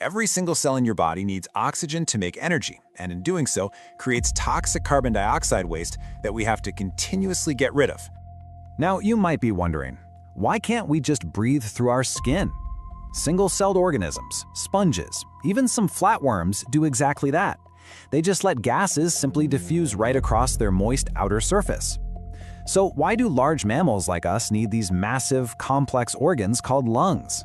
Every single cell in your body needs oxygen to make energy, and in doing so, creates toxic carbon dioxide waste that we have to continuously get rid of. Now, you might be wondering, why can't we just breathe through our skin? Single-celled organisms, sponges, even some flatworms do exactly that. They just let gases simply diffuse right across their moist outer surface. So why do large mammals like us need these massive, complex organs called lungs?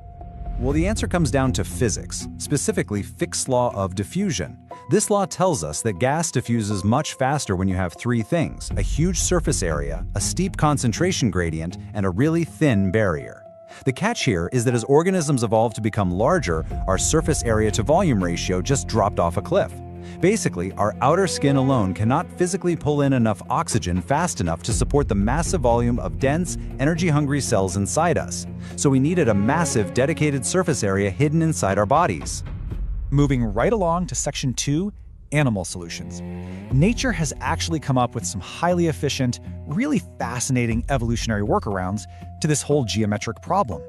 Well, the answer comes down to physics, specifically Fick's law of diffusion. This law tells us that gas diffuses much faster when you have three things: a huge surface area, a steep concentration gradient, and a really thin barrier. The catch here is that as organisms evolved to become larger, our surface area to volume ratio just dropped off a cliff. Basically, our outer skin alone cannot physically pull in enough oxygen fast enough to support the massive volume of dense, energy-hungry cells inside us. So we needed a massive, dedicated surface area hidden inside our bodies. Moving right along to Section 2, Animal Solutions. Nature has actually come up with some highly efficient, really fascinating evolutionary workarounds to this whole geometric problem.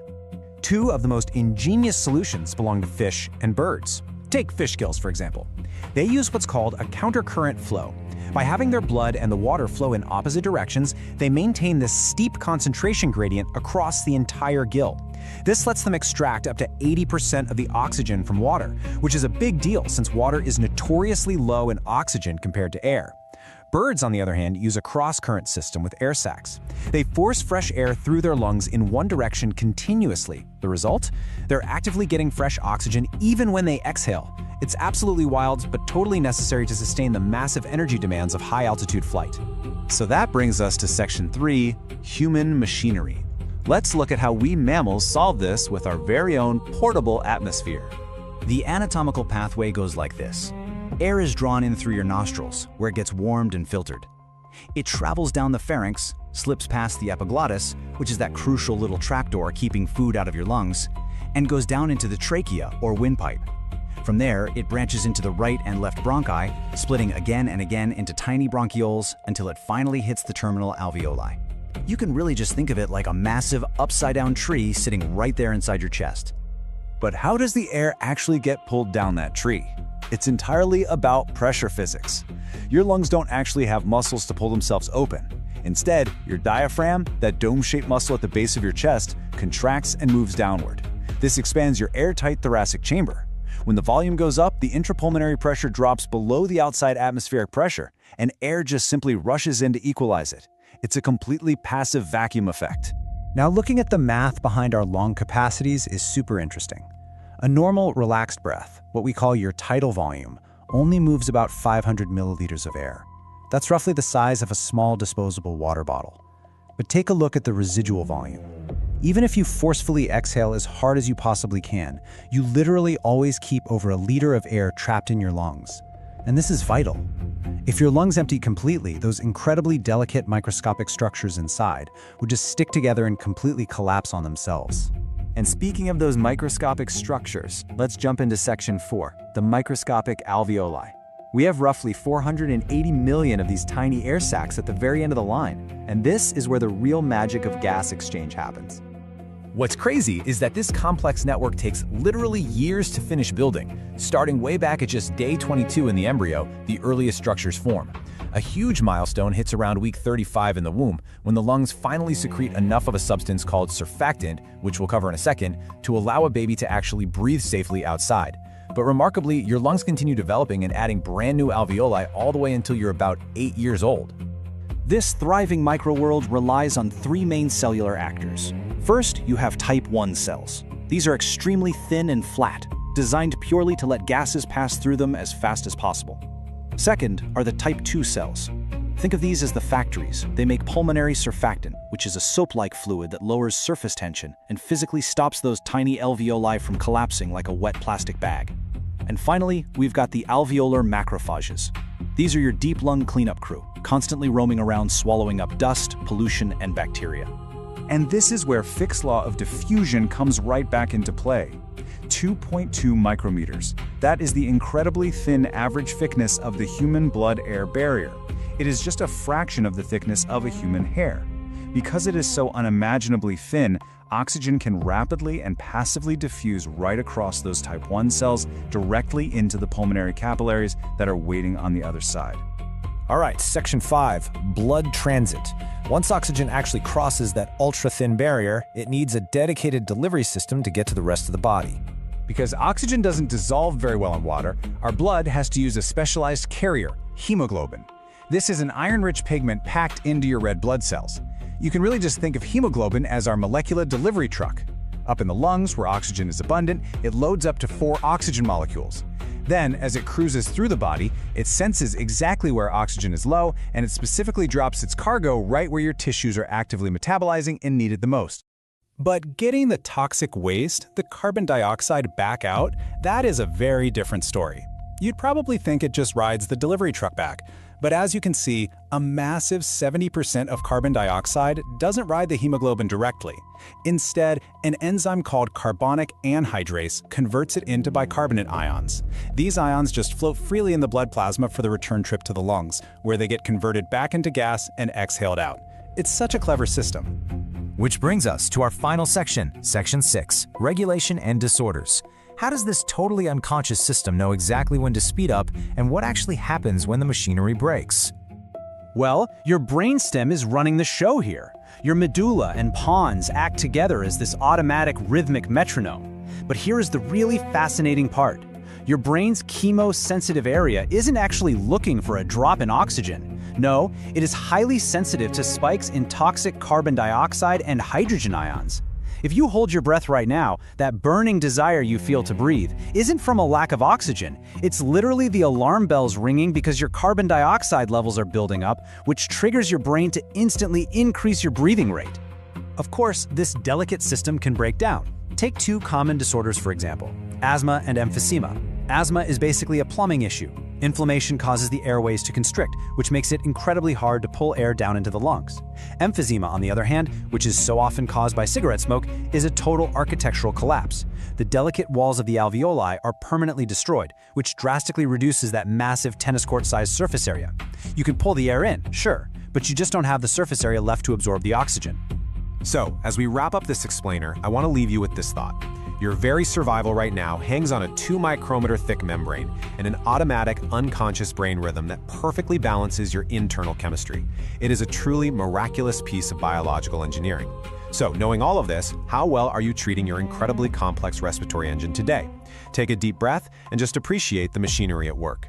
Two of the most ingenious solutions belong to fish and birds. Take fish gills, for example. They use what's called a countercurrent flow. By having their blood and the water flow in opposite directions, they maintain this steep concentration gradient across the entire gill. This lets them extract up to 80% of the oxygen from water, which is a big deal since water is notoriously low in oxygen compared to air. Birds, on the other hand, use a cross-current system with air sacs. They force fresh air through their lungs in one direction continuously. The result? They're actively getting fresh oxygen even when they exhale. It's absolutely wild, but totally necessary to sustain the massive energy demands of high-altitude flight. So that brings us to Section 3, Human Machinery. Let's look at how we mammals solve this with our very own portable atmosphere. The anatomical pathway goes like this. Air is drawn in through your nostrils, where it gets warmed and filtered. It travels down the pharynx, slips past the epiglottis, which is that crucial little trapdoor keeping food out of your lungs, and goes down into the trachea or windpipe. From there, it branches into the right and left bronchi, splitting again and again into tiny bronchioles until it finally hits the terminal alveoli. You can really just think of it like a massive upside-down tree sitting right there inside your chest. But how does the air actually get pulled down that tree? It's entirely about pressure physics. Your lungs don't actually have muscles to pull themselves open. Instead, your diaphragm, that dome-shaped muscle at the base of your chest, contracts and moves downward. This expands your airtight thoracic chamber. When the volume goes up, the intrapulmonary pressure drops below the outside atmospheric pressure, and air just simply rushes in to equalize it. It's a completely passive vacuum effect. Now, looking at the math behind our lung capacities is super interesting. A normal, relaxed breath, what we call your tidal volume, only moves about 500 milliliters of air. That's roughly the size of a small disposable water bottle. But take a look at the residual volume. Even if you forcefully exhale as hard as you possibly can, you literally always keep over a liter of air trapped in your lungs. And this is vital. If your lungs empty completely, those incredibly delicate microscopic structures inside would just stick together and completely collapse on themselves. And speaking of those microscopic structures, let's jump into Section 4, the microscopic alveoli. We have roughly 480 million of these tiny air sacs at the very end of the line, and this is where the real magic of gas exchange happens. What's crazy is that this complex network takes literally years to finish building. Starting way back at just day 22 in the embryo, the earliest structures form. A huge milestone hits around week 35 in the womb, when the lungs finally secrete enough of a substance called surfactant, which we'll cover in a second, to allow a baby to actually breathe safely outside. But remarkably, your lungs continue developing and adding brand new alveoli all the way until you're about 8 years old. This thriving microworld relies on three main cellular actors. First, you have type 1 cells. These are extremely thin and flat, designed purely to let gases pass through them as fast as possible. Second are the type 2 cells. Think of these as the factories. They make pulmonary surfactant, which is a soap-like fluid that lowers surface tension and physically stops those tiny alveoli from collapsing like a wet plastic bag. And finally, we've got the alveolar macrophages. These are your deep lung cleanup crew, constantly roaming around swallowing up dust, pollution, and bacteria. And this is where Fick's law of diffusion comes right back into play. 2.2 micrometers. That is the incredibly thin average thickness of the human blood-air barrier. It is just a fraction of the thickness of a human hair. Because it is so unimaginably thin, oxygen can rapidly and passively diffuse right across those type 1 cells directly into the pulmonary capillaries that are waiting on the other side. All right, section 5, blood transit. Once oxygen actually crosses that ultra-thin barrier, it needs a dedicated delivery system to get to the rest of the body. Because oxygen doesn't dissolve very well in water, our blood has to use a specialized carrier, hemoglobin. This is an iron-rich pigment packed into your red blood cells. You can really just think of hemoglobin as our molecular delivery truck. Up in the lungs, where oxygen is abundant, it loads up to 4 oxygen molecules. Then, as it cruises through the body, it senses exactly where oxygen is low, and it specifically drops its cargo right where your tissues are actively metabolizing and needed the most. But getting the toxic waste, the carbon dioxide, back out, that is a very different story. You'd probably think it just rides the delivery truck back. But as you can see, a massive 70% of carbon dioxide doesn't ride the hemoglobin directly. Instead, an enzyme called carbonic anhydrase converts it into bicarbonate ions. These ions just float freely in the blood plasma for the return trip to the lungs, where they get converted back into gas and exhaled out. It's such a clever system. Which brings us to our final section, Section 6, Regulation and Disorders. How does this totally unconscious system know exactly when to speed up and what actually happens when the machinery breaks? Well, your brainstem is running the show here. Your medulla and pons act together as this automatic rhythmic metronome. But here is the really fascinating part. Your brain's chemosensitive area isn't actually looking for a drop in oxygen. No, it is highly sensitive to spikes in toxic carbon dioxide and hydrogen ions. If you hold your breath right now, that burning desire you feel to breathe isn't from a lack of oxygen. It's literally the alarm bells ringing because your carbon dioxide levels are building up, which triggers your brain to instantly increase your breathing rate. Of course, this delicate system can break down. Take 2 common disorders, for example, asthma and emphysema. Asthma is basically a plumbing issue. Inflammation causes the airways to constrict, which makes it incredibly hard to pull air down into the lungs. Emphysema, on the other hand, which is so often caused by cigarette smoke, is a total architectural collapse. The delicate walls of the alveoli are permanently destroyed, which drastically reduces that massive tennis court-sized surface area. You can pull the air in, sure, but you just don't have the surface area left to absorb the oxygen. So, as we wrap up this explainer, I want to leave you with this thought. Your very survival right now hangs on a 2 micrometer thick membrane and an automatic, unconscious brain rhythm that perfectly balances your internal chemistry. It is a truly miraculous piece of biological engineering. So, knowing all of this, how well are you treating your incredibly complex respiratory engine today? Take a deep breath and just appreciate the machinery at work.